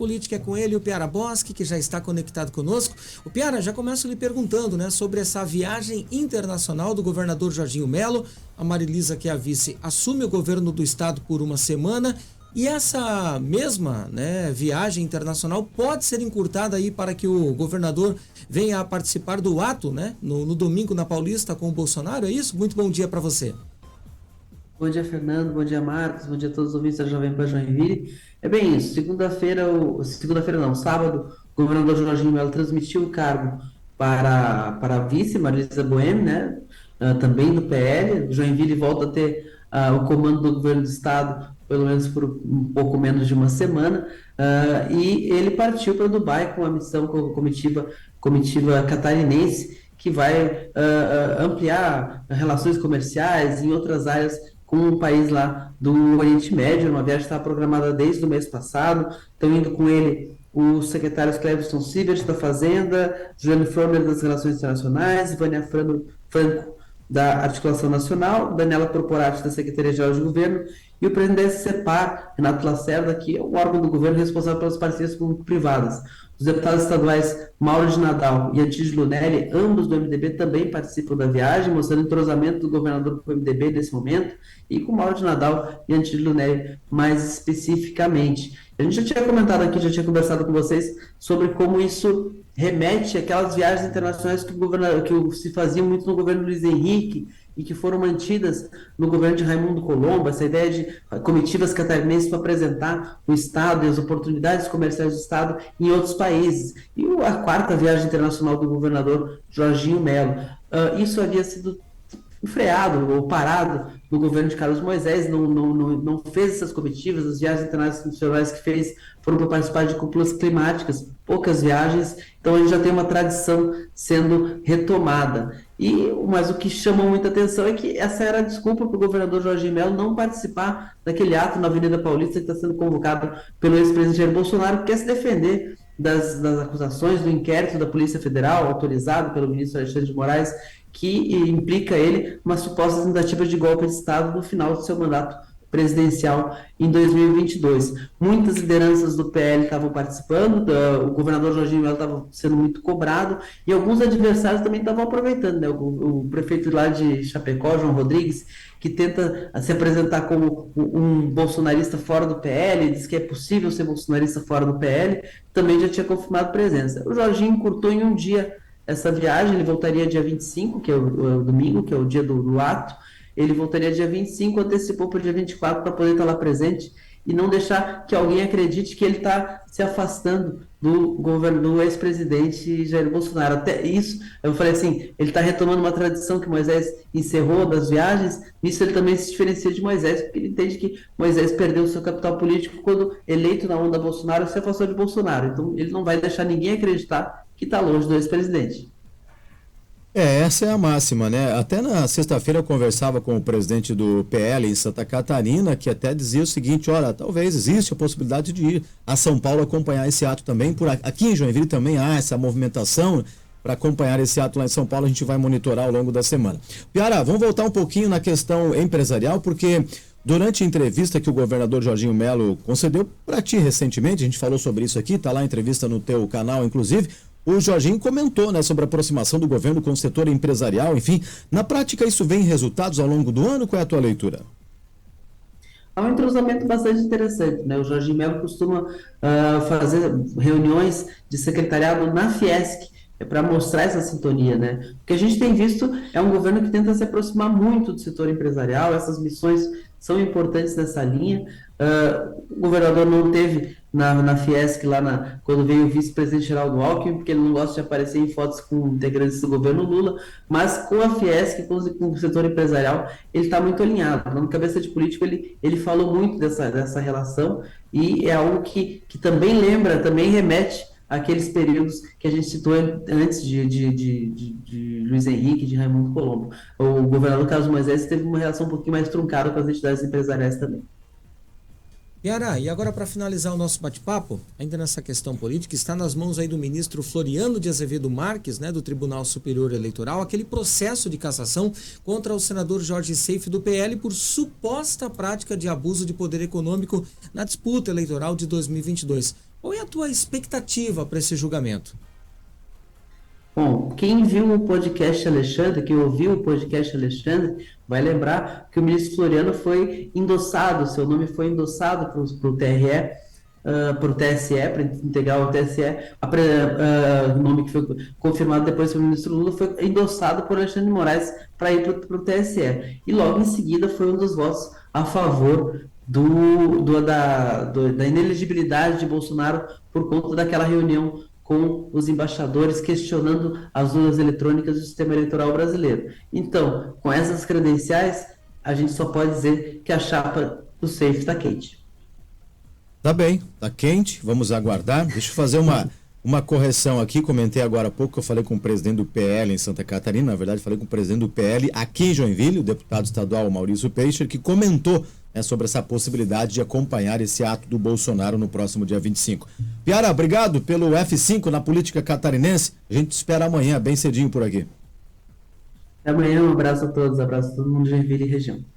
política é com ele, o Piara Boschi, que já está conectado conosco. O Piara, já começo lhe perguntando, né, sobre essa viagem internacional do governador Jorginho Melo. A Marilisa, que é a vice, assume o governo do estado por uma semana. E essa mesma, né, viagem internacional pode ser encurtada aí para que o governador venha a participar do ato, né, no domingo na Paulista com o Bolsonaro, é isso? Muito bom dia para você. Bom dia, Fernando. Bom dia, Marcos. Bom dia a todos os ouvintes da Jovem Pan Joinville. É bem isso. Segunda-feira não, sábado, o governador Jorginho Melo transmitiu o cargo para a vice, Marisa Boemi, né? Também do PL. Joinville volta a ter o comando do governo do estado, pelo menos por um pouco menos de uma semana. E ele partiu para Dubai com a missão, com a comitiva catarinense, que vai ampliar relações comerciais em outras áreas com um país lá do Oriente Médio. Uma viagem estava programada desde o mês passado. Estão indo com ele os secretários Cleverson Sievert da Fazenda, Juliano Fromer das Relações Internacionais, Vânia Franco da Articulação Nacional, Daniela Proporati da Secretaria-Geral de Governo e o presidente da SEPAR, Renato Lacerda, que é o órgão do governo responsável pelas parcerias público-privadas. Os deputados estaduais Mauro de Nadal e Antídio Lunelli, ambos do MDB, também participam da viagem, mostrando o entrosamento do governador com o MDB nesse momento, e com Mauro de Nadal e Antídio Lunelli mais especificamente. A gente já tinha comentado aqui, já tinha conversado com vocês sobre como isso remete àquelas viagens internacionais que se faziam muito no governo Luiz Henrique e que foram mantidas no governo de Raimundo Colombo, essa ideia de comitivas catarinenses para apresentar o Estado e as oportunidades comerciais do Estado em outros países. E a quarta viagem internacional do governador Jorginho Melo. Isso havia sido freado ou parado no governo de Carlos Moisés, não fez essas comitivas. As viagens internacionais que fez foram para participar de cúpulas climáticas, poucas viagens, então a gente já tem uma tradição sendo retomada. Mas o que chama muita atenção é que essa era a desculpa para o governador Jorginho Melo não participar daquele ato na Avenida Paulista que está sendo convocado pelo ex-presidente Jair Bolsonaro, que quer se defender das acusações do inquérito da Polícia Federal, autorizado pelo ministro Alexandre de Moraes, que implica ele uma suposta tentativa de golpe de Estado no final do seu mandato presidencial em 2022. Muitas lideranças do PL estavam participando, o governador Jorginho Melo estava sendo muito cobrado, e alguns adversários também estavam aproveitando, né? O prefeito lá de Chapecó, João Rodrigues, que tenta se apresentar como um bolsonarista fora do PL, diz que é possível ser bolsonarista fora do PL, também já tinha confirmado presença. O Jorginho encurtou em um dia essa viagem, ele voltaria dia 25, que é o domingo, que é o dia do ato. Ele voltaria dia 25, antecipou para o dia 24 para poder estar lá presente e não deixar que alguém acredite que ele está se afastando do governo do ex-presidente Jair Bolsonaro. Até isso, eu falei assim, ele está retomando uma tradição que Moisés encerrou das viagens. Nisso ele também se diferencia de Moisés, porque ele entende que Moisés perdeu o seu capital político quando, eleito na onda Bolsonaro, se afastou de Bolsonaro. Então ele não vai deixar ninguém acreditar que está longe do ex-presidente. Essa é a máxima, né? Até na sexta-feira eu conversava com o presidente do PL em Santa Catarina, que até dizia o seguinte: olha, talvez existe a possibilidade de ir a São Paulo acompanhar esse ato também. Aqui em Joinville também há essa movimentação para acompanhar esse ato lá em São Paulo. A gente vai monitorar ao longo da semana. Piara, vamos voltar um pouquinho na questão empresarial, porque durante a entrevista que o governador Jorginho Melo concedeu para ti recentemente, a gente falou sobre isso aqui, está lá a entrevista no teu canal, inclusive. O Jorginho comentou, né, sobre a aproximação do governo com o setor empresarial, enfim. Na prática, isso vem em resultados ao longo do ano? Qual é a tua leitura? Há um entrosamento bastante interessante, né? O Jorginho Melo costuma fazer reuniões de secretariado na Fiesc, para mostrar essa sintonia, né? O que a gente tem visto é um governo que tenta se aproximar muito do setor empresarial. Essas missões são importantes nessa linha. O governador não teve na Fiesc, quando veio o vice-presidente Geraldo Alckmin, porque ele não gosta de aparecer em fotos com integrantes do governo Lula, mas com a Fiesc, com o setor empresarial, ele está muito alinhado. Na cabeça de político, ele falou muito dessa relação, e é algo que também também remete àqueles períodos que a gente citou antes de Luiz Henrique, de Raimundo Colombo. O governador Carlos Moisés teve uma relação um pouquinho mais truncada com as entidades empresariais também. Piara, e agora para finalizar o nosso bate-papo, ainda nessa questão política, está nas mãos aí do ministro Floriano de Azevedo Marques, né, do Tribunal Superior Eleitoral, aquele processo de cassação contra o senador Jorge Seife do PL por suposta prática de abuso de poder econômico na disputa eleitoral de 2022. Qual é a tua expectativa para esse julgamento? Bom, quem viu o podcast Alexandre, quem ouviu o podcast Alexandre, vai lembrar que o ministro Floriano foi endossado, seu nome foi endossado para o TRE, para o TSE, para integrar o TSE, o nome que foi confirmado depois pelo ministro Lula foi endossado por Alexandre de Moraes para ir para o TSE. E logo em seguida foi um dos votos a favor da inelegibilidade de Bolsonaro por conta daquela reunião com os embaixadores questionando as urnas eletrônicas do sistema eleitoral brasileiro. Então, com essas credenciais, a gente só pode dizer que a chapa do SAFE está quente. Tá bem, tá quente, vamos aguardar. Deixa eu fazer uma correção aqui. Comentei agora há pouco que eu falei com o presidente do PL em Santa Catarina. Na verdade, falei com o presidente do PL aqui em Joinville, o deputado estadual Maurício Peixe, que comentou sobre essa possibilidade de acompanhar esse ato do Bolsonaro no próximo dia 25. Piara, obrigado pelo F5 na política catarinense. A gente te espera amanhã, bem cedinho por aqui. Até amanhã, um abraço a todos, abraço a todo mundo de Joinville e região.